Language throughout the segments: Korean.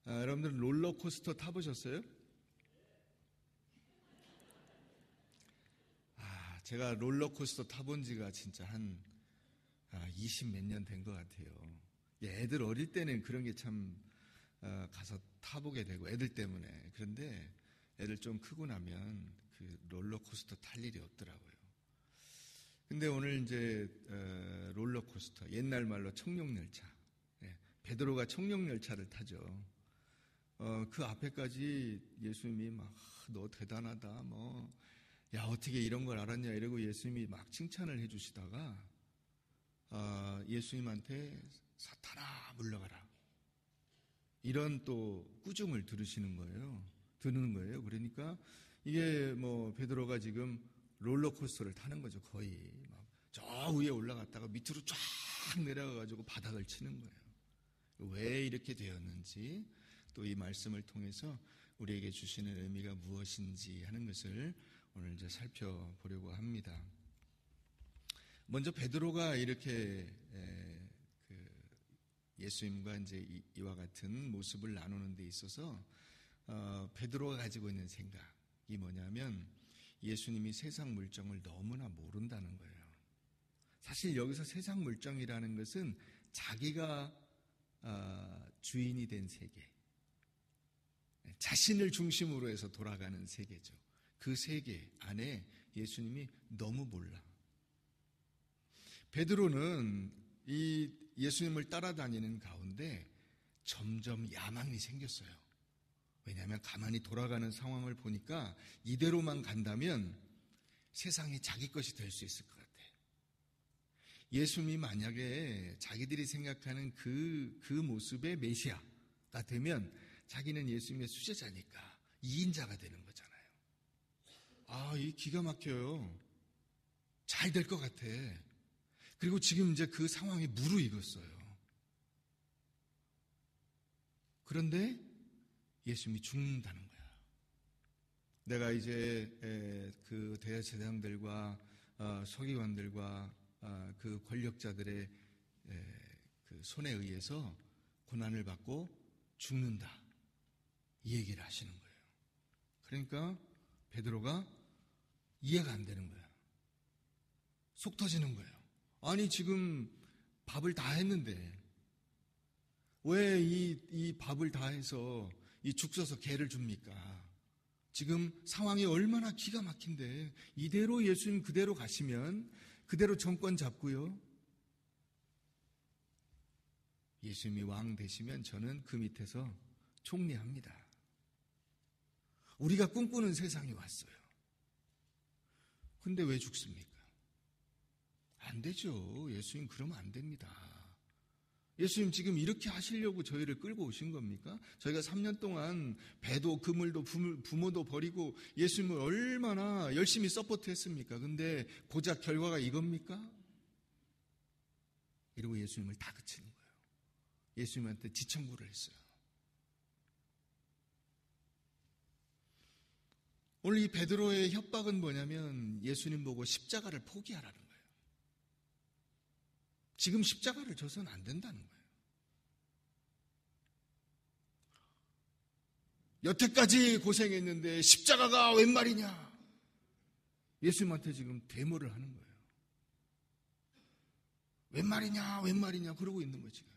여러분들 롤러코스터 타보셨어요? 제가 롤러코스터 타본 지가 진짜 한 20 몇 년 된 것 같아요. 애들 어릴 때는 그런 게 참 가서 타보게 되고 애들 때문에. 그런데 애들 좀 크고 나면 그 롤러코스터 탈 일이 없더라고요. 근데 오늘 이제 롤러코스터, 옛날 말로 청룡열차, 베드로가 청룡열차를 타죠. 그 앞에까지 예수님이 막 너 대단하다, 야 어떻게 이런 걸 알았냐 이러고 예수님이 막 칭찬을 해주시다가 예수님한테 사탄아 물러가라 이런 또 꾸중을 들으는 거예요. 그러니까 이게 베드로가 지금 롤러코스터를 타는 거죠. 거의 막 저 위에 올라갔다가 밑으로 쫙 내려가가지고 바닥을 치는 거예요. 왜 이렇게 되었는지 또 이 말씀을 통해서 우리에게 주시는 의미가 무엇인지 하는 것을 오늘 이제 살펴보려고 합니다. 먼저 베드로가 이렇게 예수님과 이제 이와 같은 모습을 나누는 데 있어서 베드로가 가지고 있는 생각이 뭐냐면 예수님이 세상 물정을 너무나 모른다는 거예요. 사실 여기서 세상 물정이라는 것은 자기가 주인이 된 세계, 자신을 중심으로 해서 돌아가는 세계죠. 그 세계 안에 예수님이 너무 몰라. 베드로는 이 예수님을 따라다니는 가운데 점점 야망이 생겼어요. 왜냐하면 가만히 돌아가는 상황을 보니까 이대로만 간다면 세상이 자기 것이 될 수 있을 것 같아. 예수님이 만약에 자기들이 생각하는 그 모습의 메시아가 되면 자기는 예수님의 수제자니까 2인자가 되는 거잖아요. 이 기가 막혀요. 잘 될 것 같아. 그리고 지금 이제 그 상황이 무르익었어요. 그런데 예수님이 죽는다는 거야. 내가 이제 그 대제사장들과 서기관들과 그 권력자들의 그 손에 의해서 고난을 받고 죽는다. 이 얘기를 하시는 거예요. 그러니까 베드로가 이해가 안 되는 거야. 속 터지는 거예요. 아니 지금 밥을 다 했는데 왜 이 밥을 다 해서 이 죽 써서 개를 줍니까? 지금 상황이 얼마나 기가 막힌데 이대로 예수님 그대로 가시면 그대로 정권 잡고요. 예수님이 왕 되시면 저는 그 밑에서 총리합니다. 우리가 꿈꾸는 세상이 왔어요. 근데 왜 죽습니까? 안 되죠. 예수님 그러면 안 됩니다. 예수님 지금 이렇게 하시려고 저희를 끌고 오신 겁니까? 저희가 3년 동안 배도 그물도 부모도 버리고 예수님을 얼마나 열심히 서포트했습니까? 근데 고작 결과가 이겁니까? 이러고 예수님을 다그치는 거예요. 예수님한테 지청구를 했어요. 오늘 이 베드로의 협박은 뭐냐면 예수님 보고 십자가를 포기하라는 거예요. 지금 십자가를 져서는 안 된다는 거예요. 여태까지 고생했는데 십자가가 웬 말이냐? 예수님한테 지금 데모를 하는 거예요. 웬 말이냐 그러고 있는 거예요 지금.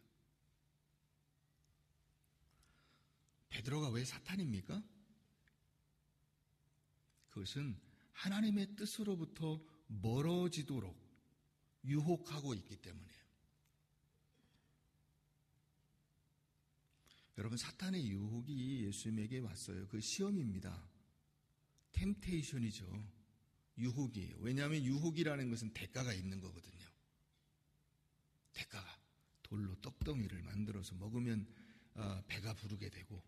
베드로가 왜 사탄입니까? 그것은 하나님의 뜻으로부터 멀어지도록 유혹하고 있기 때문이에요. 여러분 사탄의 유혹이 예수님에게 왔어요. 그 시험입니다. 템테이션이죠. 유혹이에요. 왜냐하면 유혹이라는 것은 대가가 있는 거거든요. 대가가 돌로 떡덩이를 만들어서 먹으면 배가 부르게 되고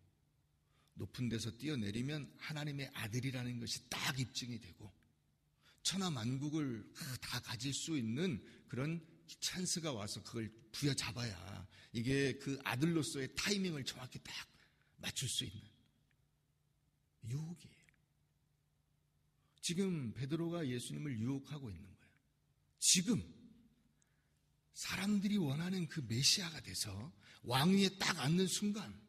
높은 데서 뛰어내리면 하나님의 아들이라는 것이 딱 입증이 되고 천하만국을 다 가질 수 있는 그런 찬스가 와서 그걸 부여잡아야 이게 그 아들로서의 타이밍을 정확히 딱 맞출 수 있는 유혹이에요. 지금 베드로가 예수님을 유혹하고 있는 거예요. 지금 사람들이 원하는 그 메시아가 돼서 왕위에 딱 앉는 순간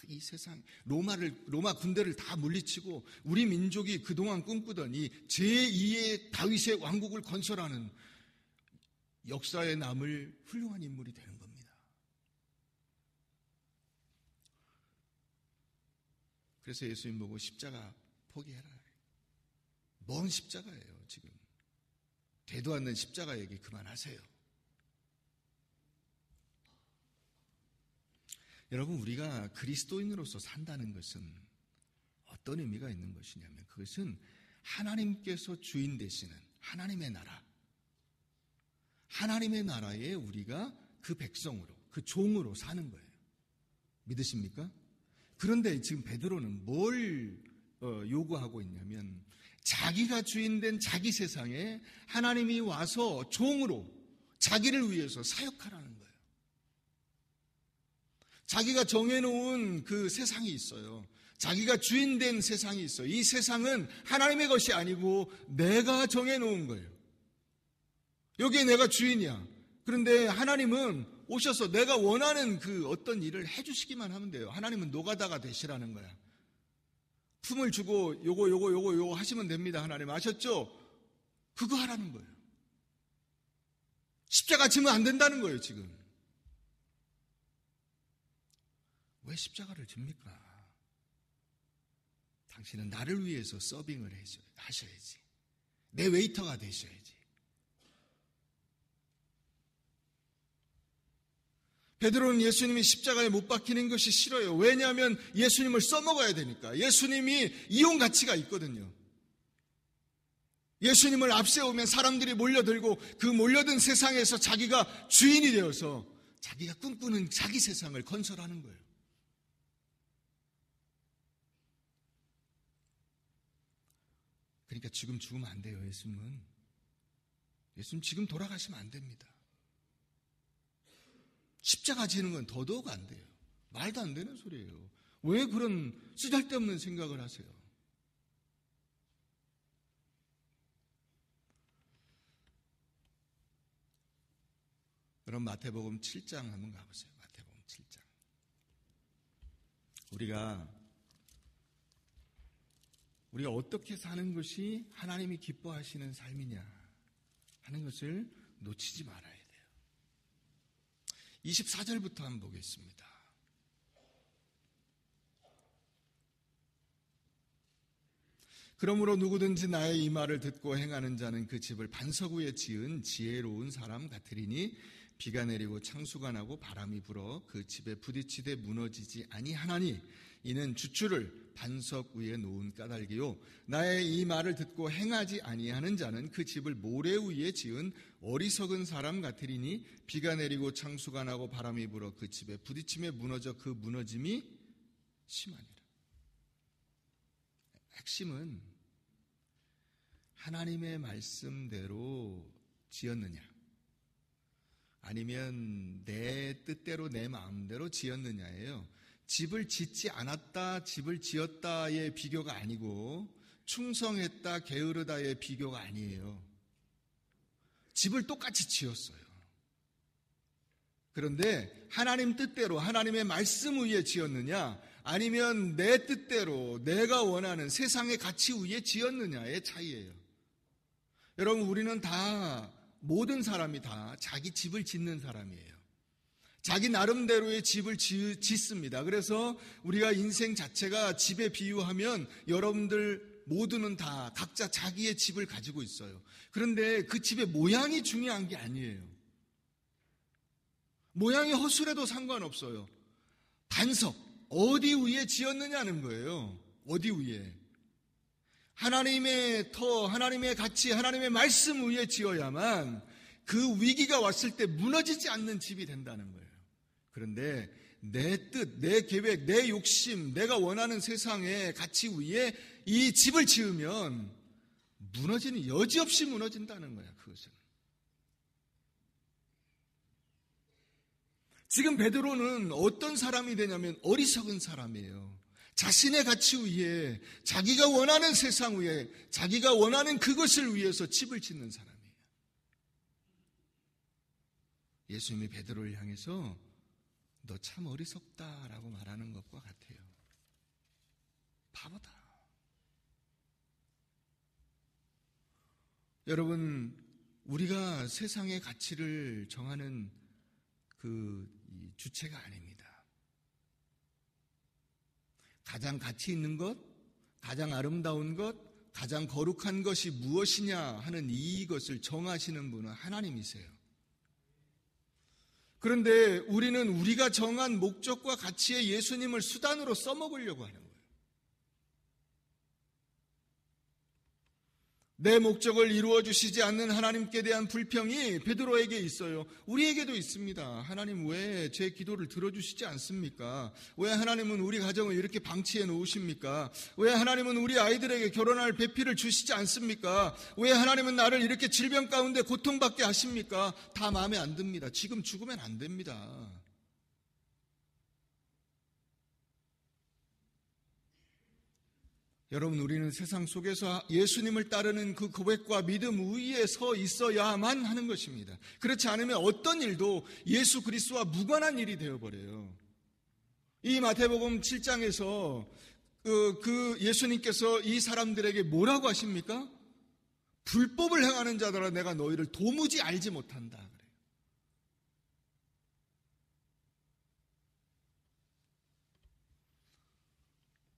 이 세상, 로마 군대를 다 물리치고 우리 민족이 그동안 꿈꾸던 이 제2의 다윗의 왕국을 건설하는 역사에 남을 훌륭한 인물이 되는 겁니다. 그래서 예수님 보고 십자가 포기해라. 뭔 십자가예요, 지금. 되도 않는 십자가 얘기 그만하세요. 여러분, 우리가 그리스도인으로서 산다는 것은 어떤 의미가 있는 것이냐면 그것은 하나님께서 주인 되시는 하나님의 나라, 하나님의 나라에 우리가 그 백성으로, 그 종으로 사는 거예요. 믿으십니까? 그런데 지금 베드로는 뭘 요구하고 있냐면 자기가 주인된 자기 세상에 하나님이 와서 종으로 자기를 위해서 사역하라는 거예요. 자기가 정해놓은 그 세상이 있어요. 자기가 주인된 세상이 있어요. 이 세상은 하나님의 것이 아니고 내가 정해놓은 거예요. 여기에 내가 주인이야. 그런데 하나님은 오셔서 내가 원하는 그 어떤 일을 해주시기만 하면 돼요. 하나님은 노가다가 되시라는 거야. 품을 주고 요거 하시면 됩니다. 하나님 아셨죠? 그거 하라는 거예요. 십자가 지면 안 된다는 거예요, 지금. 왜 십자가를 집니까? 당신은 나를 위해서 서빙을 하셔야지. 내 웨이터가 되셔야지. 베드로는 예수님이 십자가에 못 박히는 것이 싫어요. 왜냐하면 예수님을 써먹어야 되니까. 예수님이 이용 가치가 있거든요. 예수님을 앞세우면 사람들이 몰려들고 그 몰려든 세상에서 자기가 주인이 되어서 자기가 꿈꾸는 자기 세상을 건설하는 거예요. 그러니까 지금 죽으면 안 돼요, 예수님은. 예수님 지금 돌아가시면 안 됩니다. 십자가 지는 건 더더욱 안 돼요. 말도 안 되는 소리예요. 왜 그런 쓰잘데없는 생각을 하세요? 그럼 마태복음 7장 한번 가보세요. 마태복음 7장. 우리가 어떻게 사는 것이 하나님이 기뻐하시는 삶이냐 하는 것을 놓치지 말아야 돼요. 24절부터 한번 보겠습니다. 그러므로 누구든지 나의 이 말을 듣고 행하는 자는 그 집을 반석 위에 지은 지혜로운 사람 같으리니 비가 내리고 창수가 나고 바람이 불어 그 집에 부딪히되 무너지지 아니하나니 이는 주추를 반석 위에 놓은 까닭이요 나의 이 말을 듣고 행하지 아니하는 자는 그 집을 모래 위에 지은 어리석은 사람 같으리니 비가 내리고 창수가 나고 바람이 불어 그 집에 부딪히며 무너져 그 무너짐이 심하니라. 핵심은 하나님의 말씀대로 지었느냐 아니면 내 뜻대로 내 마음대로 지었느냐예요. 집을 짓지 않았다, 집을 지었다의 비교가 아니고 충성했다, 게으르다의 비교가 아니에요. 집을 똑같이 지었어요. 그런데 하나님 뜻대로 하나님의 말씀 위에 지었느냐 아니면 내 뜻대로 내가 원하는 세상의 가치 위에 지었느냐의 차이예요. 여러분, 우리는 다 모든 사람이 다 자기 집을 짓는 사람이에요. 자기 나름대로의 집을 짓습니다. 그래서 우리가 인생 자체가 집에 비유하면 여러분들 모두는 다 각자 자기의 집을 가지고 있어요. 그런데 그 집의 모양이 중요한 게 아니에요. 모양이 허술해도 상관없어요. 반석, 어디 위에 지었느냐는 거예요. 어디 위에. 하나님의 터, 하나님의 가치, 하나님의 말씀 위에 지어야만 그 위기가 왔을 때 무너지지 않는 집이 된다는 거예요. 그런데 내 뜻, 내 계획, 내 욕심, 내가 원하는 세상의 가치 위에 이 집을 지으면 무너지는, 여지없이 무너진다는 거야, 그것은. 지금 베드로는 어떤 사람이 되냐면 어리석은 사람이에요. 자신의 가치 위에, 자기가 원하는 세상 위에, 자기가 원하는 그것을 위해서 집을 짓는 사람이에요. 예수님이 베드로를 향해서 너 참 어리석다라고 말하는 것과 같아요. 바보다. 여러분, 우리가 세상의 가치를 정하는 이 주체가 아닙니다. 가장 가치 있는 것, 가장 아름다운 것, 가장 거룩한 것이 무엇이냐 하는 이것을 정하시는 분은 하나님이세요. 그런데 우리는 우리가 정한 목적과 가치에 예수님을 수단으로 써먹으려고 하는 거예요. 내 목적을 이루어 주시지 않는 하나님께 대한 불평이 베드로에게 있어요. 우리에게도 있습니다. 하나님 왜 제 기도를 들어주시지 않습니까? 왜 하나님은 우리 가정을 이렇게 방치해 놓으십니까? 왜 하나님은 우리 아이들에게 결혼할 배필을 주시지 않습니까? 왜 하나님은 나를 이렇게 질병 가운데 고통받게 하십니까? 다 마음에 안 듭니다. 지금 죽으면 안 됩니다. 여러분, 우리는 세상 속에서 예수님을 따르는 그 고백과 믿음 위에 서 있어야만 하는 것입니다. 그렇지 않으면 어떤 일도 예수 그리스도와 무관한 일이 되어버려요. 이 마태복음 7장에서 그 예수님께서 이 사람들에게 뭐라고 하십니까? 불법을 행하는 자들아 내가 너희를 도무지 알지 못한다.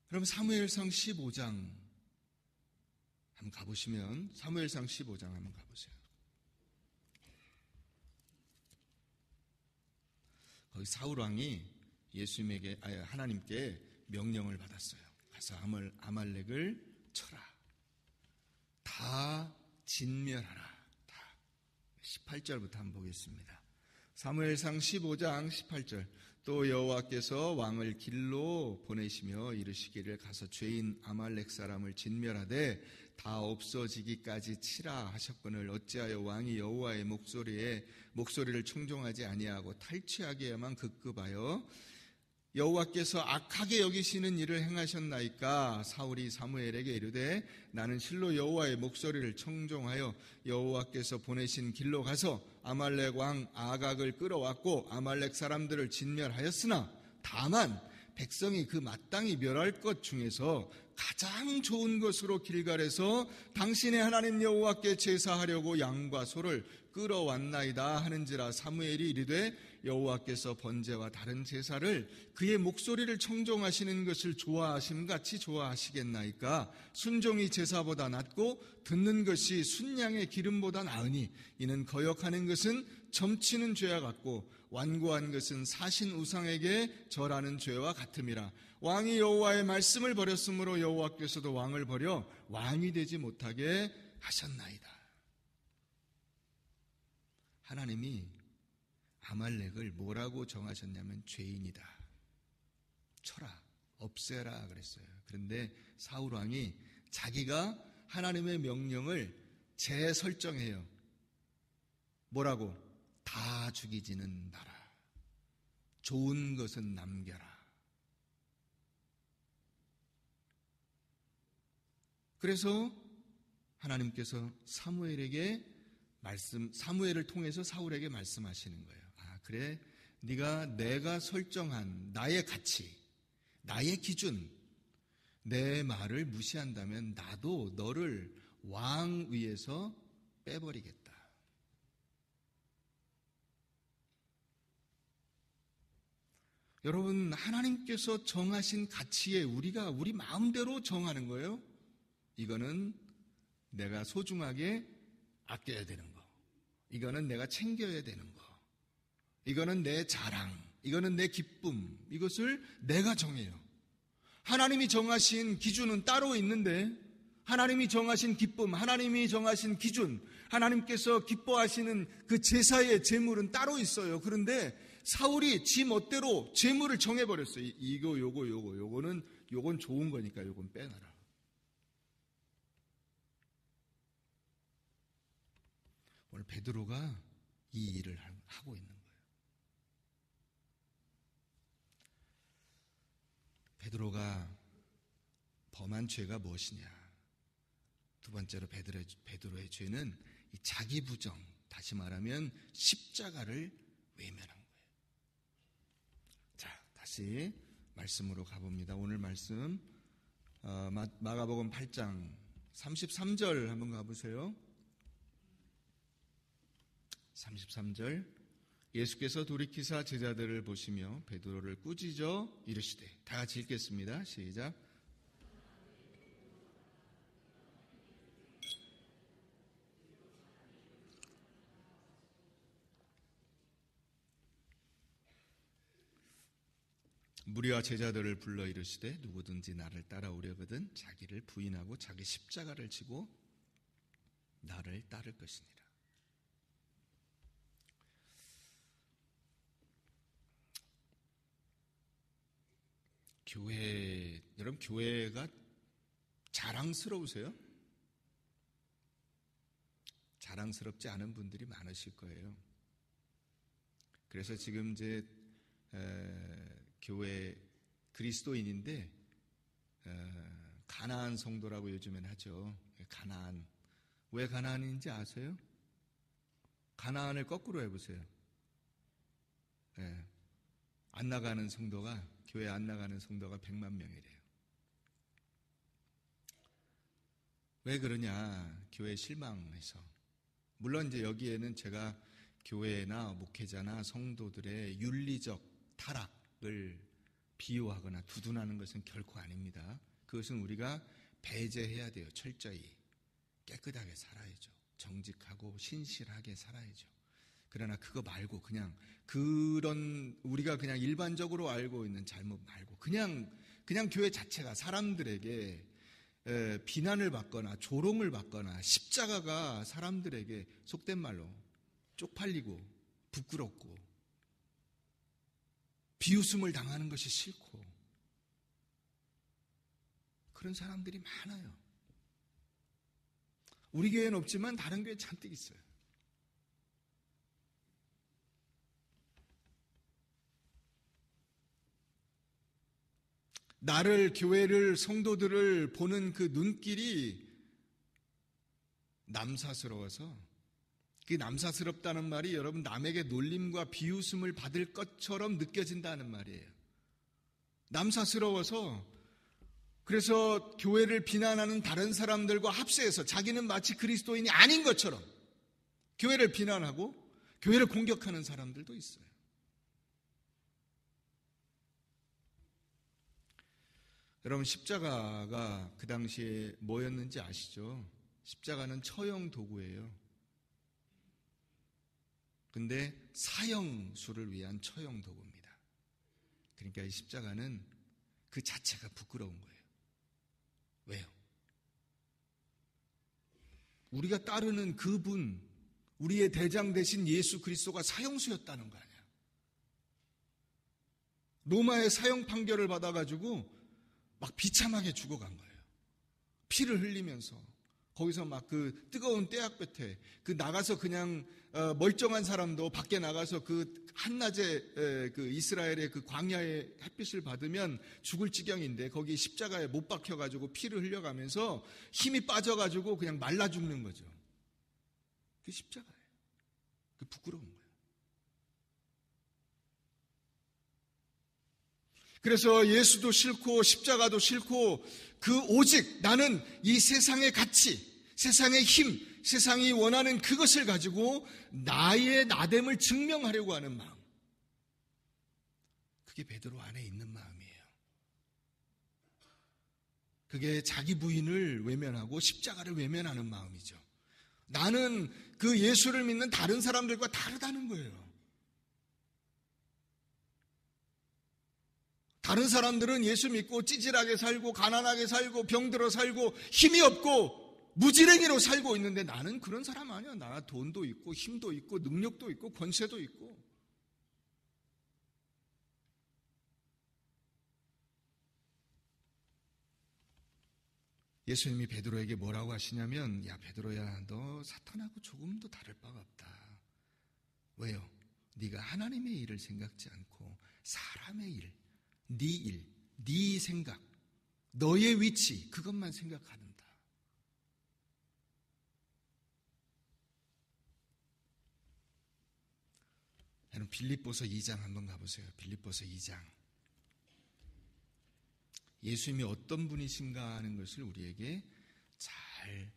그럼 사무엘상 15장 한번 가보시면 사무엘상 15장 한번 가보세요. 거기 사울왕이 예수님에게 하나님께 명령을 받았어요. 가서 아말렉을 쳐라. 다 진멸하라. 다. 18절부터 한번 보겠습니다. 사무엘상 15장 18절. 또 여호와께서 왕을 길로 보내시며 이르시기를 가서 죄인 아말렉 사람을 진멸하되 다 없어지기까지 치라 하셨거늘 어찌하여 왕이 여호와의 목소리를 청종하지 아니하고 탈취하기에만 급급하여 여호와께서 악하게 여기시는 일을 행하셨나이까? 사울이 사무엘에게 이르되 나는 실로 여호와의 목소리를 청종하여 여호와께서 보내신 길로 가서 아말렉 왕 아각을 끌어왔고 아말렉 사람들을 진멸하였으나 다만 백성이 그 마땅히 멸할 것 중에서 가장 좋은 것으로 길갈에서 당신의 하나님 여호와께 제사하려고 양과 소를 끌어왔나이다 하는지라. 사무엘이 이르되 여호와께서 번제와 다른 제사를 그의 목소리를 청종하시는 것을 좋아하심같이 좋아하시겠나이까? 순종이 제사보다 낫고 듣는 것이 순양의 기름보다 나으니 이는 거역하는 것은 점치는 죄와 같고 완고한 것은 사신 우상에게 절하는 죄와 같음이라. 왕이 여호와의 말씀을 버렸으므로 여호와께서도 왕을 버려 왕이 되지 못하게 하셨나이다. 하나님이 아말렉을 뭐라고 정하셨냐면 죄인이다. 쳐라, 없애라 그랬어요. 그런데 사울 왕이 자기가 하나님의 명령을 재설정해요. 뭐라고? 다 죽이지는 마라. 좋은 것은 남겨라. 그래서 하나님께서 사무엘을 통해서 사울에게 말씀하시는 거예요. 아, 그래? 내가 설정한 나의 가치, 나의 기준, 내 말을 무시한다면 나도 너를 왕 위에서 빼버리겠다. 여러분, 하나님께서 정하신 가치에 우리가 우리 마음대로 정하는 거예요. 이거는 내가 소중하게 아껴야 되는 거. 이거는 내가 챙겨야 되는 거. 이거는 내 자랑. 이거는 내 기쁨. 이것을 내가 정해요. 하나님이 정하신 기준은 따로 있는데 하나님이 정하신 기쁨, 하나님이 정하신 기준, 하나님께서 기뻐하시는 그 제사의 제물은 따로 있어요. 그런데 사울이 지 멋대로 제물을 정해버렸어요. 요건 좋은 거니까 요건 빼놔라. 오늘 베드로가 이 일을 하고 있는 거예요. 베드로가 범한 죄가 무엇이냐? 두 번째로 베드로의 죄는 이 자기 부정, 다시 말하면 십자가를 외면한 거예요. 다시 말씀으로 가봅니다. 오늘 말씀 마가복음 8장 33절 한번 가보세요. 33절 예수께서 돌이키사 제자들을 보시며 베드로를 꾸짖어 이르시되, 다 같이 읽겠습니다. 시작. 무리와 제자들을 불러 이르시되 누구든지 나를 따라오려거든 자기를 부인하고 자기 십자가를 지고 나를 따를 것이니라. 여러분 교회가 자랑스러우세요? 자랑스럽지 않은 분들이 많으실 거예요. 그래서 지금 이제 교회 그리스도인인데 가나안 성도라고 요즘엔 하죠. 가나안. 왜 가나안인지 아세요? 가나안을 거꾸로 해보세요. 안 나가는 성도가, 교회 안 나가는 성도가 100만 명이래요. 왜 그러냐? 교회 실망해서. 물론 이제 여기에는 제가 교회나 목회자나 성도들의 윤리적 타락을 비유하거나 두둔하는 것은 결코 아닙니다. 그것은 우리가 배제해야 돼요. 철저히 깨끗하게 살아야죠. 정직하고 신실하게 살아야죠. 그러나 그거 말고 그냥 그런 우리가 그냥 일반적으로 알고 있는 잘못 말고 그냥 교회 자체가 사람들에게 비난을 받거나 조롱을 받거나 십자가가 사람들에게 속된 말로 쪽팔리고 부끄럽고 비웃음을 당하는 것이 싫고 그런 사람들이 많아요. 우리 교회는 없지만 다른 교회 잔뜩 있어요. 나를, 교회를, 성도들을 보는 그 눈길이 남사스러워서, 그 남사스럽다는 말이 여러분 남에게 놀림과 비웃음을 받을 것처럼 느껴진다는 말이에요. 남사스러워서, 그래서 교회를 비난하는 다른 사람들과 합세해서 자기는 마치 그리스도인이 아닌 것처럼 교회를 비난하고 교회를 공격하는 사람들도 있어요. 여러분 십자가가 그 당시에 뭐였는지 아시죠? 십자가는 처형 도구예요. 근데 사형수를 위한 처형 도구입니다. 그러니까 이 십자가는 그 자체가 부끄러운 거예요. 왜요? 우리가 따르는 그분, 우리의 대장 되신 예수 그리스도가 사형수였다는 거 아니야. 로마의 사형 판결을 받아가지고 막 비참하게 죽어간 거예요. 피를 흘리면서 거기서 막 그 뜨거운 떼약볕에 그 나가서 그냥 멀쩡한 사람도 밖에 나가서 그 한낮에 그 이스라엘의 그 광야의 햇빛을 받으면 죽을 지경인데 거기 십자가에 못 박혀가지고 피를 흘려가면서 힘이 빠져가지고 그냥 말라 죽는 거죠. 그 십자가예요. 그 부끄러운 거예요. 그래서 예수도 싫고 십자가도 싫고 그 오직 나는 이 세상의 가치, 세상의 힘, 세상이 원하는 그것을 가지고 나의 나됨을 증명하려고 하는 마음. 그게 베드로 안에 있는 마음이에요. 그게 자기 부인을 외면하고 십자가를 외면하는 마음이죠. 나는 그 예수를 믿는 다른 사람들과 다르다는 거예요. 다른 사람들은 예수 믿고 찌질하게 살고 가난하게 살고 병들어 살고 힘이 없고 무지랭이로 살고 있는데 나는 그런 사람 아니야. 나 돈도 있고 힘도 있고 능력도 있고 권세도 있고. 예수님이 베드로에게 뭐라고 하시냐면, 야 베드로야, 너 사탄하고 조금도 다를 바가 없다. 왜요? 네가 하나님의 일을 생각지 않고 사람의 일, 네 일, 네 생각, 너의 위치 그것만 생각한다. 여러분 빌립보서 2장 한번 가보세요. 빌립보서 2장 예수님이 어떤 분이신가 하는 것을 우리에게 잘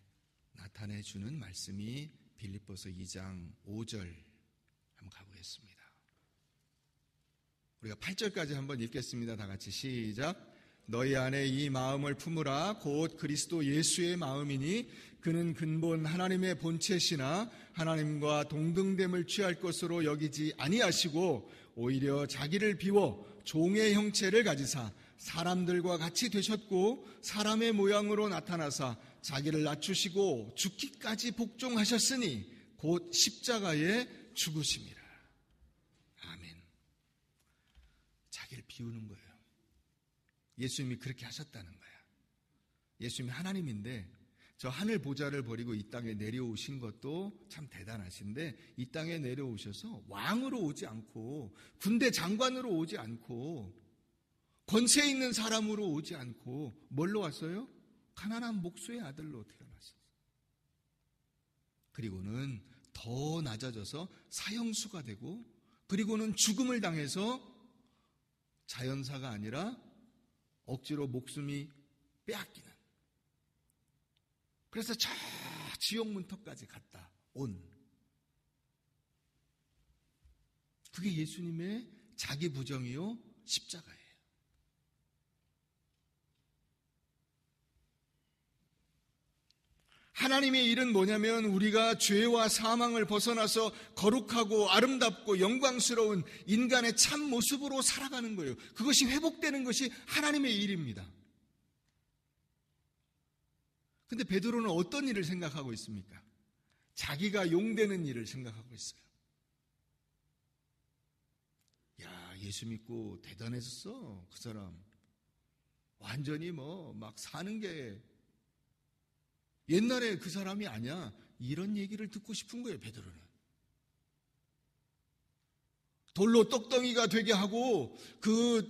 나타내주는 말씀이 빌립보서 2장 5절 한번 가보겠습니다. 우리가 8절까지 한번 읽겠습니다. 다 같이 시작. 너희 안에 이 마음을 품으라. 곧 그리스도 예수의 마음이니 그는 근본 하나님의 본체시나 하나님과 동등됨을 취할 것으로 여기지 아니하시고 오히려 자기를 비워 종의 형체를 가지사 사람들과 같이 되셨고 사람의 모양으로 나타나사 자기를 낮추시고 죽기까지 복종하셨으니 곧 십자가에 죽으심이라. 아멘. 자기를 비우는 거예요. 예수님이 그렇게 하셨다는 거야. 예수님이 하나님인데 저 하늘 보좌를 버리고 이 땅에 내려오신 것도 참 대단하신데 이 땅에 내려오셔서 왕으로 오지 않고 군대 장관으로 오지 않고 권세 있는 사람으로 오지 않고 뭘로 왔어요? 가난한 목수의 아들로 태어났어요. 그리고는 더 낮아져서 사형수가 되고 그리고는 죽음을 당해서 자연사가 아니라 억지로 목숨이 빼앗기는, 그래서 저 지옥 문턱까지 갔다 온, 그게 예수님의 자기 부정이요 십자가예요. 하나님의 일은 뭐냐면 우리가 죄와 사망을 벗어나서 거룩하고 아름답고 영광스러운 인간의 참 모습으로 살아가는 거예요. 그것이 회복되는 것이 하나님의 일입니다. 근데 베드로는 어떤 일을 생각하고 있습니까? 자기가 용되는 일을 생각하고 있어요. 야, 예수 믿고 대단했어. 그 사람 완전히 막 사는 게 옛날에 그 사람이 아니야. 이런 얘기를 듣고 싶은 거예요, 베드로는. 돌로 떡덩이가 되게 하고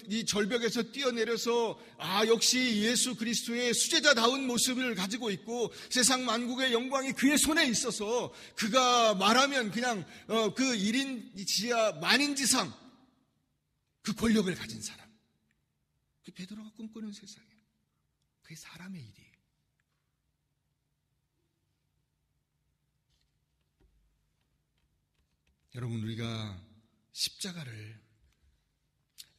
이 절벽에서 뛰어내려서 역시 예수 그리스도의 수제자다운 모습을 가지고 있고 세상 만국의 영광이 그의 손에 있어서 그가 말하면 그냥 그 1인 지하 만인지상 그 권력을 가진 사람. 그 베드로가 꿈꾸는 세상이에요. 그게 사람의 일이에요. 여러분, 우리가 십자가를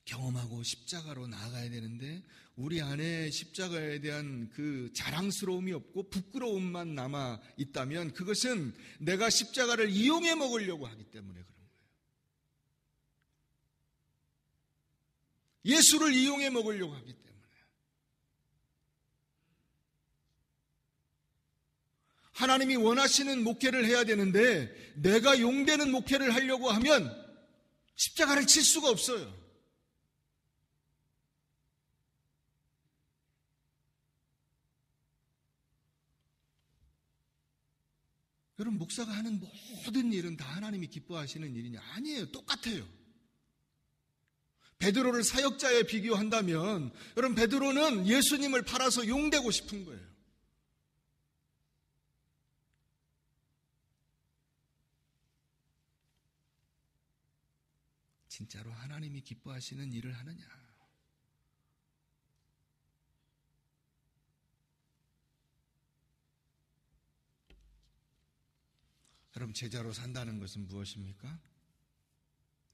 경험하고 십자가로 나아가야 되는데 우리 안에 십자가에 대한 그 자랑스러움이 없고 부끄러움만 남아 있다면 그것은 내가 십자가를 이용해 먹으려고 하기 때문에 그런 거예요. 예수를 이용해 먹으려고 하기 때문에. 하나님이 원하시는 목회를 해야 되는데 내가 용되는 목회를 하려고 하면 십자가를 칠 수가 없어요. 여러분, 목사가 하는 모든 일은 다 하나님이 기뻐하시는 일이냐? 아니에요. 똑같아요. 베드로를 사역자에 비교한다면 여러분, 베드로는 예수님을 팔아서 용되고 싶은 거예요. 진짜로 하나님이 기뻐하시는 일을 하느냐? 여러분, 제자로 산다는 것은 무엇입니까?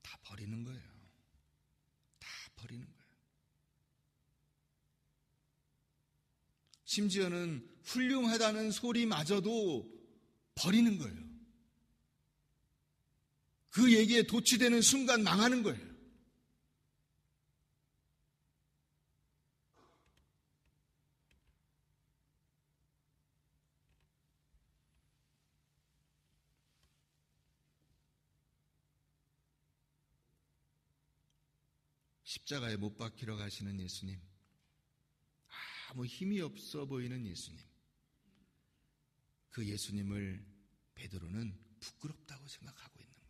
다 버리는 거예요. 다 버리는 거예요. 심지어는 훌륭하다는 소리마저도 버리는 거예요. 그 얘기에 도취되는 순간 망하는 거예요. 십자가에 못 박히러 가시는 예수님, 아무 힘이 없어 보이는 예수님, 그 예수님을 베드로는 부끄럽다고 생각하고 있는 거예요.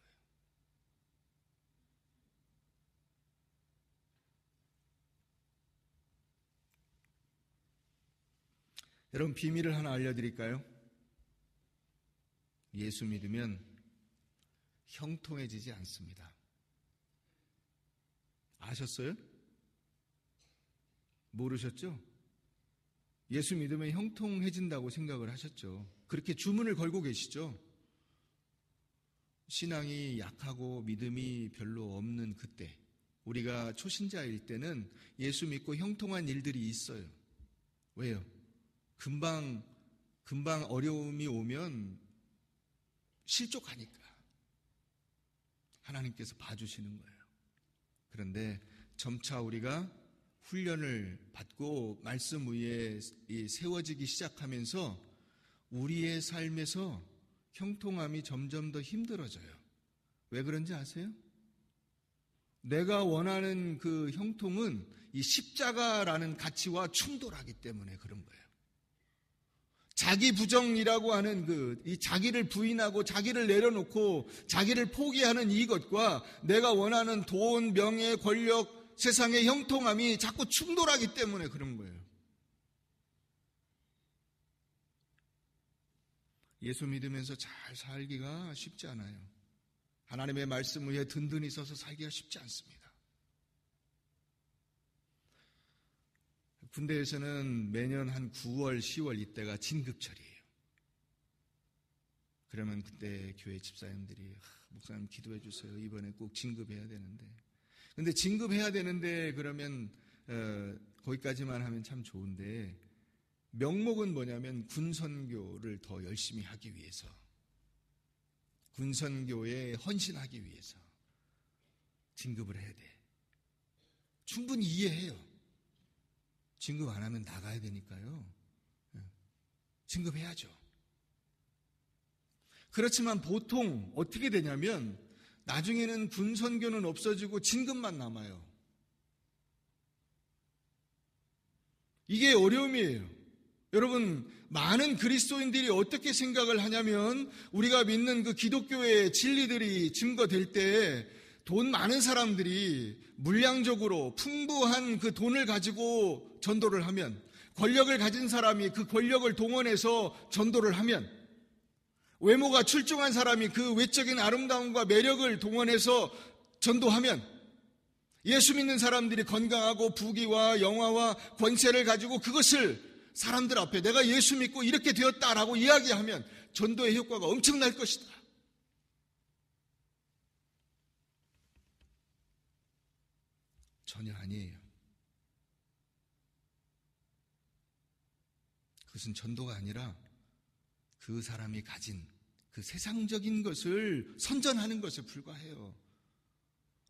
여러분, 비밀을 하나 알려드릴까요? 예수 믿으면 형통해지지 않습니다. 아셨어요? 모르셨죠? 예수 믿으면 형통해진다고 생각을 하셨죠. 그렇게 주문을 걸고 계시죠. 신앙이 약하고 믿음이 별로 없는 그때, 우리가 초신자일 때는 예수 믿고 형통한 일들이 있어요. 왜요? 금방 어려움이 오면 실족하니까 하나님께서 봐주시는 거예요. 그런데 점차 우리가 훈련을 받고 말씀 위에 세워지기 시작하면서 우리의 삶에서 형통함이 점점 더 힘들어져요. 왜 그런지 아세요? 내가 원하는 그 형통은 이 십자가라는 가치와 충돌하기 때문에 그런 거예요. 자기 부정이라고 하는 이 자기를 부인하고 자기를 내려놓고 자기를 포기하는 이것과 내가 원하는 돈, 명예, 권력, 세상의 형통함이 자꾸 충돌하기 때문에 그런 거예요. 예수 믿으면서 잘 살기가 쉽지 않아요. 하나님의 말씀 위에 든든히 서서 살기가 쉽지 않습니다. 군대에서는 매년 한 9월, 10월 이때가 진급철이에요. 그러면 그때 교회 집사님들이 목사님 기도해 주세요. 이번에 꼭 진급해야 되는데. 근데 진급해야 되는데 그러면 거기까지만 하면 참 좋은데 명목은 뭐냐면 군선교를 더 열심히 하기 위해서, 군선교에 헌신하기 위해서 진급을 해야 돼. 충분히 이해해요. 진급 안 하면 나가야 되니까요. 진급해야죠. 그렇지만 보통 어떻게 되냐면 나중에는 군선교는 없어지고 진급만 남아요. 이게 어려움이에요. 여러분, 많은 그리스도인들이 어떻게 생각을 하냐면 우리가 믿는 그 기독교의 진리들이 증거될 때 돈 많은 사람들이 물량적으로 풍부한 그 돈을 가지고 전도를 하면, 권력을 가진 사람이 그 권력을 동원해서 전도를 하면, 외모가 출중한 사람이 그 외적인 아름다움과 매력을 동원해서 전도하면, 예수 믿는 사람들이 건강하고 부귀와 영화와 권세를 가지고 그것을 사람들 앞에 내가 예수 믿고 이렇게 되었다라고 이야기하면 전도의 효과가 엄청날 것이다. 전혀 아니에요. 그것은 전도가 아니라 그 사람이 가진 그 세상적인 것을 선전하는 것에 불과해요.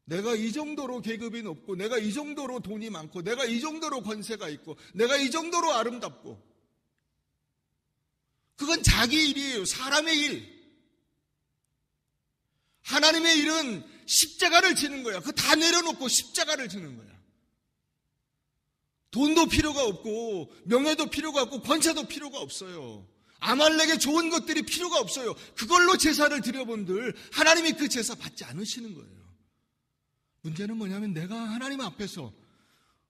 내가 이 정도로 계급이 높고, 내가 이 정도로 돈이 많고, 내가 이 정도로 권세가 있고, 내가 이 정도로 아름답고, 그건 자기 일이에요. 사람의 일. 하나님의 일은 십자가를 지는 거야. 그거 다 내려놓고 십자가를 지는 거야. 돈도 필요가 없고, 명예도 필요가 없고, 권세도 필요가 없어요. 아말렉에 좋은 것들이 필요가 없어요. 그걸로 제사를 드려본들 하나님이 그 제사 받지 않으시는 거예요. 문제는 뭐냐면 내가 하나님 앞에서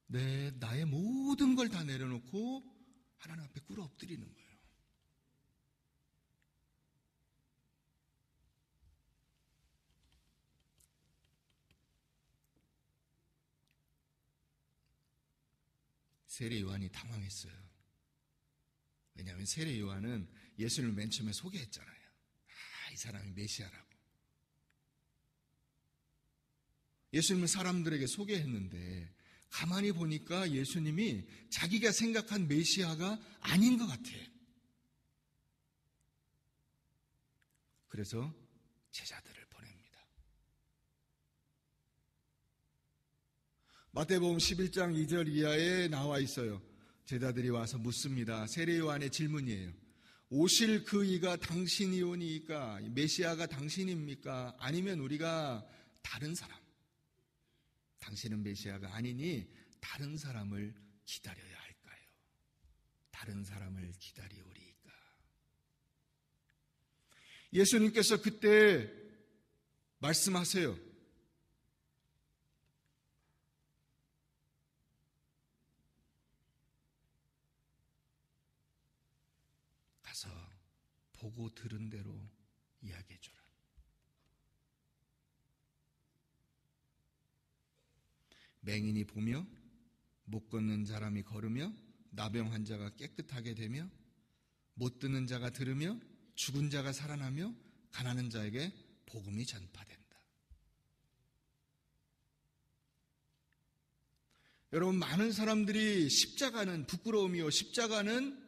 나의 모든 걸 다 내려놓고 하나님 앞에 꿇어 엎드리는 거예요. 세례 요한이 당황했어요. 왜냐하면 세례 요한은 예수님을 맨 처음에 소개했잖아요. 이 사람이 메시아라고. 예수님은 사람들에게 소개했는데 가만히 보니까 예수님이 자기가 생각한 메시아가 아닌 것 같아. 그래서 제자들을 보냅니다. 마태복음 11장 2절 이하에 나와 있어요. 제자들이 와서 묻습니다. 세례 요한의 질문이에요. 오실 그 이가 당신이오니까, 메시아가 당신입니까? 아니면 우리가 다른 사람, 당신은 메시아가 아니니 다른 사람을 기다려야 할까요? 다른 사람을 기다리오리까? 예수님께서 그때 말씀하세요. 가서 보고 들은 대로 이야기해줘라. 맹인이 보며 못 걷는 사람이 걸으며 나병 환자가 깨끗하게 되며 못 듣는 자가 들으며 죽은 자가 살아나며 가난한 자에게 복음이 전파된다. 여러분, 많은 사람들이 십자가는 부끄러움이요, 십자가는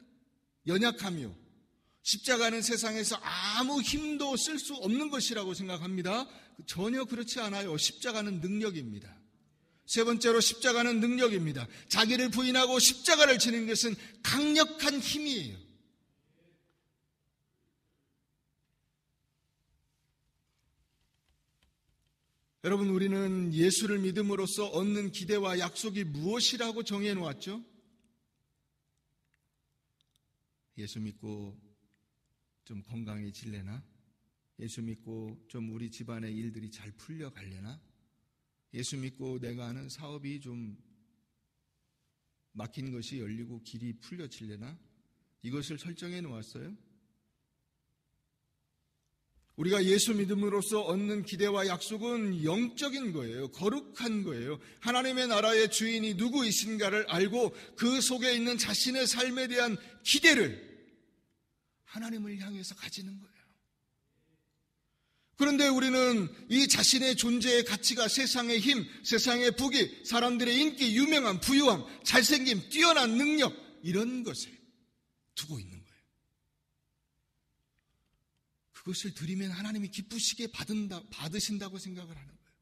연약함이요, 십자가는 세상에서 아무 힘도 쓸 수 없는 것이라고 생각합니다. 전혀 그렇지 않아요. 십자가는 능력입니다. 세 번째로 십자가는 능력입니다. 자기를 부인하고 십자가를 지는 것은 강력한 힘이에요. 여러분, 우리는 예수를 믿음으로써 얻는 기대와 약속이 무엇이라고 정해 놓았죠? 예수 믿고 좀 건강해질래나? 예수 믿고 좀 우리 집안의 일들이 잘 풀려가려나? 예수 믿고 내가 하는 사업이 좀 막힌 것이 열리고 길이 풀려질래나? 이것을 설정해 놓았어요. 우리가 예수 믿음으로써 얻는 기대와 약속은 영적인 거예요. 거룩한 거예요. 하나님의 나라의 주인이 누구이신가를 알고 그 속에 있는 자신의 삶에 대한 기대를 하나님을 향해서 가지는 거예요. 그런데 우리는 이 자신의 존재의 가치가 세상의 힘, 세상의 부귀, 사람들의 인기, 유명함, 부유함, 잘생김, 뛰어난 능력, 이런 것을 두고 있는 거예요. 그것을 드리면 하나님이 기쁘시게 받으신다고 생각을 하는 거예요.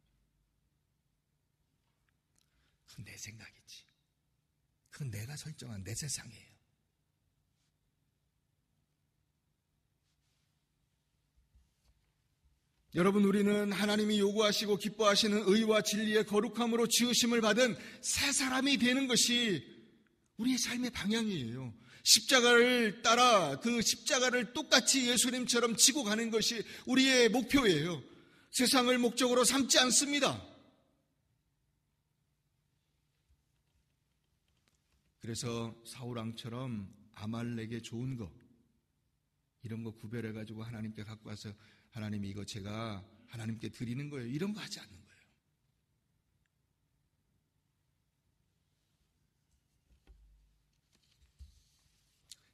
그건 내 생각이지. 그건 내가 설정한 내 세상이에요. 여러분, 우리는 하나님이 요구하시고 기뻐하시는 의와 진리의 거룩함으로 지으심을 받은 새 사람이 되는 것이 우리의 삶의 방향이에요. 십자가를 따라 그 십자가를 똑같이 예수님처럼 지고 가는 것이 우리의 목표예요. 세상을 목적으로 삼지 않습니다. 그래서 사울왕처럼 아말렉의 좋은 거, 이런 거 구별해가지고 하나님께 갖고 와서 하나님 이거 제가 하나님께 드리는 거예요, 이런 거 하지 않는 거예요.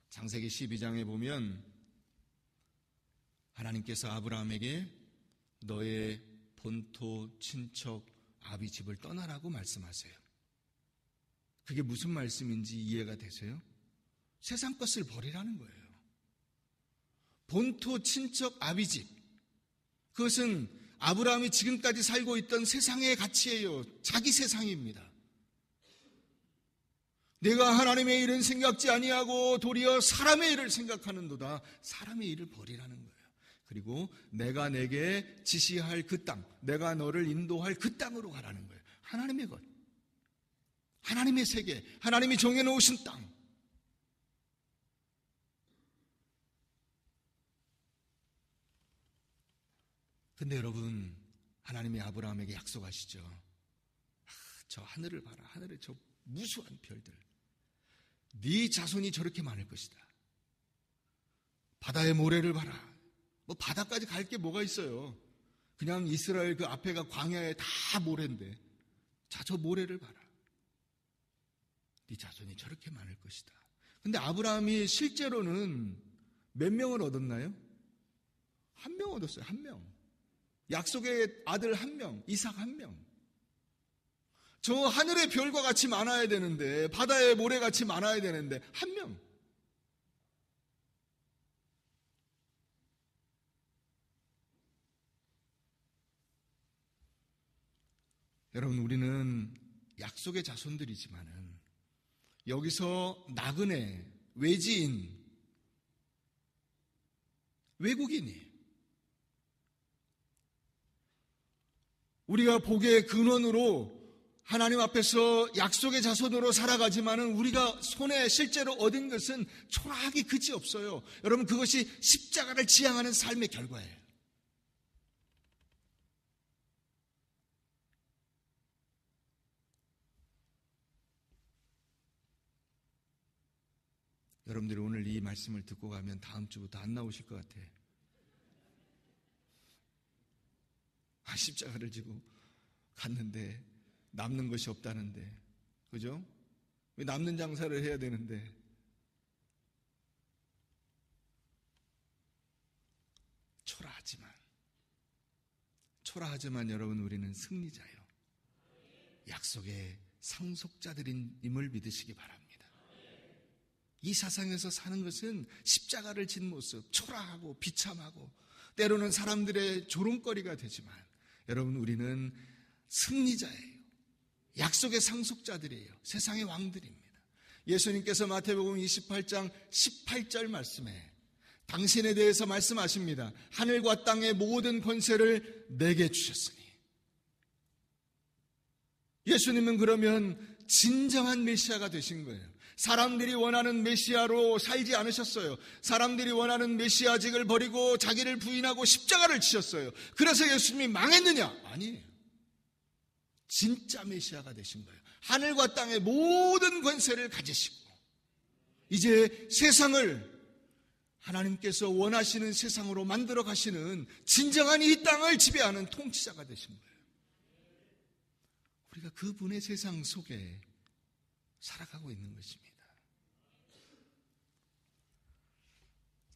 창세기 12장에 보면 하나님께서 아브라함에게 너의 본토 친척 아비 집을 떠나라고 말씀하세요. 그게 무슨 말씀인지 이해가 되세요? 세상 것을 버리라는 거예요. 본토 친척 아비 집, 그것은 아브라함이 지금까지 살고 있던 세상의 가치예요. 자기 세상입니다. 내가 하나님의 일은 생각지 아니하고 도리어 사람의 일을 생각하는도다. 사람의 일을 버리라는 거예요. 그리고 내가 내게 지시할 그 땅, 내가 너를 인도할 그 땅으로 가라는 거예요. 하나님의 것, 하나님의 세계, 하나님이 정해놓으신 땅. 근데 여러분, 하나님이 아브라함에게 약속하시죠. 저 하늘을 봐라. 하늘의 저 무수한 별들. 네 자손이 저렇게 많을 것이다. 바다의 모래를 봐라. 뭐 바다까지 갈 게 뭐가 있어요. 그냥 이스라엘 그 앞에가 광야에 다 모래인데, 자, 저 모래를 봐라. 네 자손이 저렇게 많을 것이다. 근데 아브라함이 실제로는 몇 명을 얻었나요? 한 명 얻었어요. 한 명. 약속의 아들 한 명, 이삭 한 명. 저 하늘의 별과 같이 많아야 되는데, 바다의 모래같이 많아야 되는데 한 명. 여러분, 우리는 약속의 자손들이지만은 여기서 나그네, 외지인, 외국인이 우리가 복의 근원으로 하나님 앞에서 약속의 자손으로 살아가지만은 우리가 손에 실제로 얻은 것은 초라하기 그지 없어요. 여러분, 그것이 십자가를 지향하는 삶의 결과예요. 여러분들이 오늘 이 말씀을 듣고 가면 다음 주부터 안 나오실 것 같아. 십자가를 지고 갔는데 남는 것이 없다는데, 그죠? 남는 장사를 해야 되는데 초라하지만 여러분, 우리는 승리자예요. 약속의 상속자들임을 믿으시기 바랍니다. 이 세상에서 사는 것은 십자가를 진 모습, 초라하고 비참하고 때로는 사람들의 조롱거리가 되지만 여러분, 우리는 승리자예요. 약속의 상속자들이에요. 세상의 왕들입니다. 예수님께서 마태복음 28장 18절 말씀에 당신에 대해서 말씀하십니다. 하늘과 땅의 모든 권세를 내게 주셨으니. 예수님은 그러면 진정한 메시아가 되신 거예요. 사람들이 원하는 메시아로 살지 않으셨어요. 사람들이 원하는 메시아직을 버리고 자기를 부인하고 십자가를 지셨어요. 그래서 예수님이 망했느냐? 아니에요. 진짜 메시아가 되신 거예요. 하늘과 땅의 모든 권세를 가지시고 이제 세상을 하나님께서 원하시는 세상으로 만들어 가시는 진정한 이 땅을 지배하는 통치자가 되신 거예요. 우리가 그분의 세상 속에 살아가고 있는 것입니다.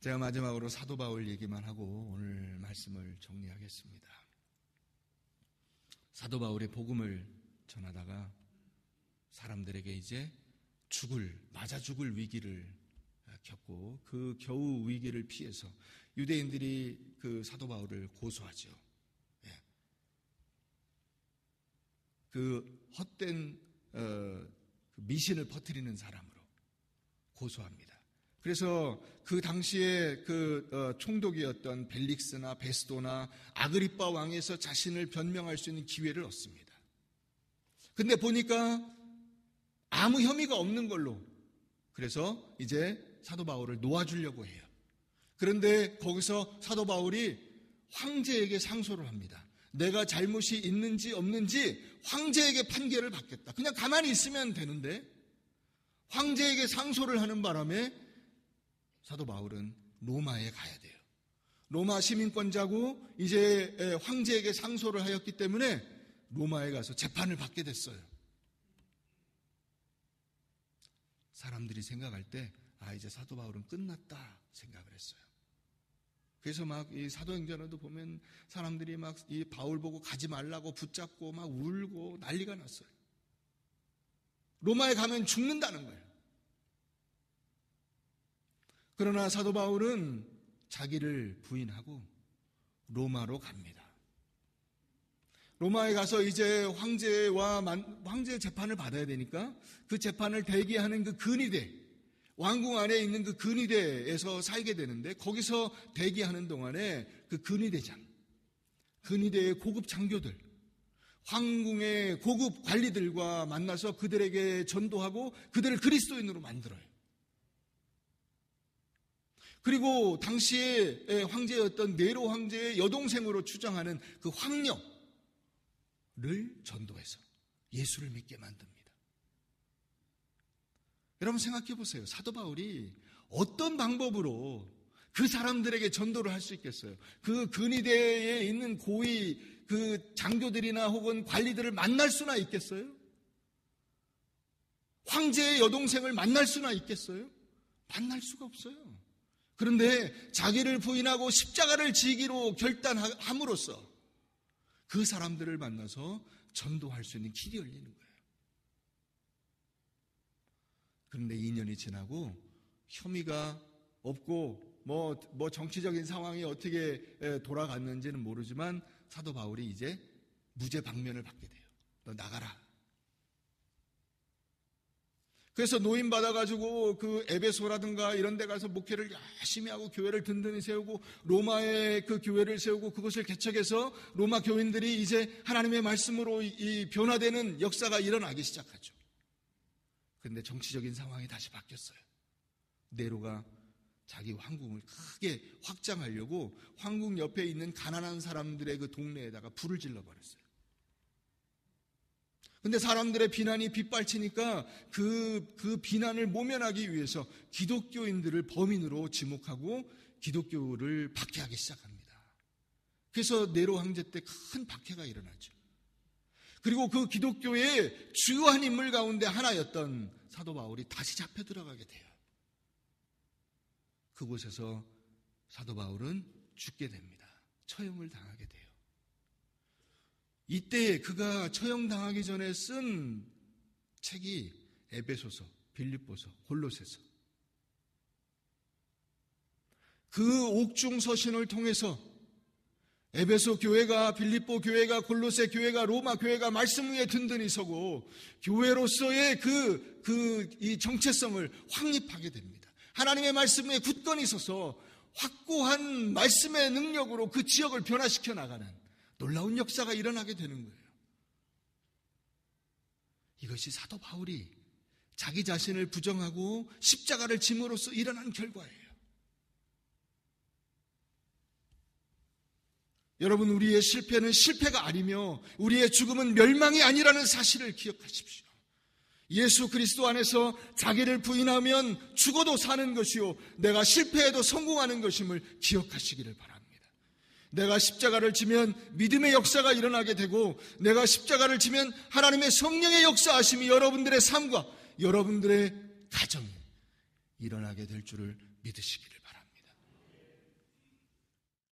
제가 마지막으로 사도 바울 얘기만 하고 오늘 말씀을 정리하겠습니다. 사도 바울의 복음을 전하다가 사람들에게 이제 맞아 죽을 위기를 겪고 그 겨우 위기를 피해서 유대인들이 그 사도 바울을 고소하죠. 그 헛된 미신을 퍼뜨리는 사람으로 고소합니다. 그래서 그 당시에 총독이었던 벨릭스나 베스도나 아그리빠 왕에서 자신을 변명할 수 있는 기회를 얻습니다. 근데 보니까 아무 혐의가 없는 걸로, 그래서 이제 사도 바울을 놓아주려고 해요. 그런데 거기서 사도 바울이 황제에게 상소를 합니다. 내가 잘못이 있는지 없는지 황제에게 판결을 받겠다. 그냥 가만히 있으면 되는데 황제에게 상소를 하는 바람에 사도 바울은 로마에 가야 돼요. 로마 시민권자고 이제 황제에게 상소를 하였기 때문에 로마에 가서 재판을 받게 됐어요. 사람들이 생각할 때 이제 사도 바울은 끝났다 생각을 했어요. 그래서 막 이 사도행전에도 보면 사람들이 막 이 바울 보고 가지 말라고 붙잡고 막 울고 난리가 났어요. 로마에 가면 죽는다는 거예요. 그러나 사도 바울은 자기를 부인하고 로마로 갑니다. 로마에 가서 이제 황제의 재판을 받아야 되니까 그 재판을 대기하는 그 근위대, 왕궁 안에 있는 그 근위대에서 살게 되는데 거기서 대기하는 동안에 그 근위대의 고급 장교들, 황궁의 고급 관리들과 만나서 그들에게 전도하고 그들을 그리스도인으로 만들어요. 그리고 당시에 황제였던 네로 황제의 여동생으로 추정하는 그 황녀를 전도해서 예수를 믿게 만듭니다. 여러분 생각해 보세요. 사도 바울이 어떤 방법으로 그 사람들에게 전도를 할 수 있겠어요? 그 근위대에 있는 고위 그 장교들이나 혹은 관리들을 만날 수나 있겠어요? 황제의 여동생을 만날 수나 있겠어요? 만날 수가 없어요. 그런데 자기를 부인하고 십자가를 지기로 결단함으로써 그 사람들을 만나서 전도할 수 있는 길이 열리는 거예요. 그런데 2년이 지나고 혐의가 없고 뭐 정치적인 상황이 어떻게 돌아갔는지는 모르지만 사도 바울이 이제 무죄 방면을 받게 돼요. 너 나가라. 그래서 노임 받아가지고 그 에베소라든가 이런 데 가서 목회를 열심히 하고 교회를 든든히 세우고 로마의 그 교회를 세우고 그것을 개척해서 로마 교인들이 이제 하나님의 말씀으로 이 변화되는 역사가 일어나기 시작하죠. 그런데 정치적인 상황이 다시 바뀌었어요. 네로가 자기 황궁을 크게 확장하려고 황궁 옆에 있는 가난한 사람들의 그 동네에다가 불을 질러버렸어요. 근데 사람들의 비난이 빗발치니까 그 비난을 모면하기 위해서 기독교인들을 범인으로 지목하고 기독교를 박해하기 시작합니다. 그래서 네로 황제 때 큰 박해가 일어나죠. 그리고 그 기독교의 주요한 인물 가운데 하나였던 사도 바울이 다시 잡혀 들어가게 돼요. 그곳에서 사도 바울은 죽게 됩니다. 처형을 당하게 돼요. 이때 그가 처형당하기 전에 쓴 책이 에베소서, 빌립보서, 골로새서. 그 옥중 서신을 통해서 에베소 교회가, 빌립보 교회가, 골로새 교회가, 로마 교회가 말씀 위에 든든히 서고 교회로서의 이 정체성을 확립하게 됩니다. 하나님의 말씀 위에 굳건히 서서 확고한 말씀의 능력으로 그 지역을 변화시켜 나가는 놀라운 역사가 일어나게 되는 거예요. 이것이 사도 바울이 자기 자신을 부정하고 십자가를 짐으로써 일어난 결과예요. 여러분, 우리의 실패는 실패가 아니며 우리의 죽음은 멸망이 아니라는 사실을 기억하십시오. 예수 그리스도 안에서 자기를 부인하면 죽어도 사는 것이요 내가 실패해도 성공하는 것임을 기억하시기를 바랍니다. 내가 십자가를 지면 믿음의 역사가 일어나게 되고 내가 십자가를 지면 하나님의 성령의 역사하심이 여러분들의 삶과 여러분들의 가정에 일어나게 될 줄을 믿으시기를 바랍니다.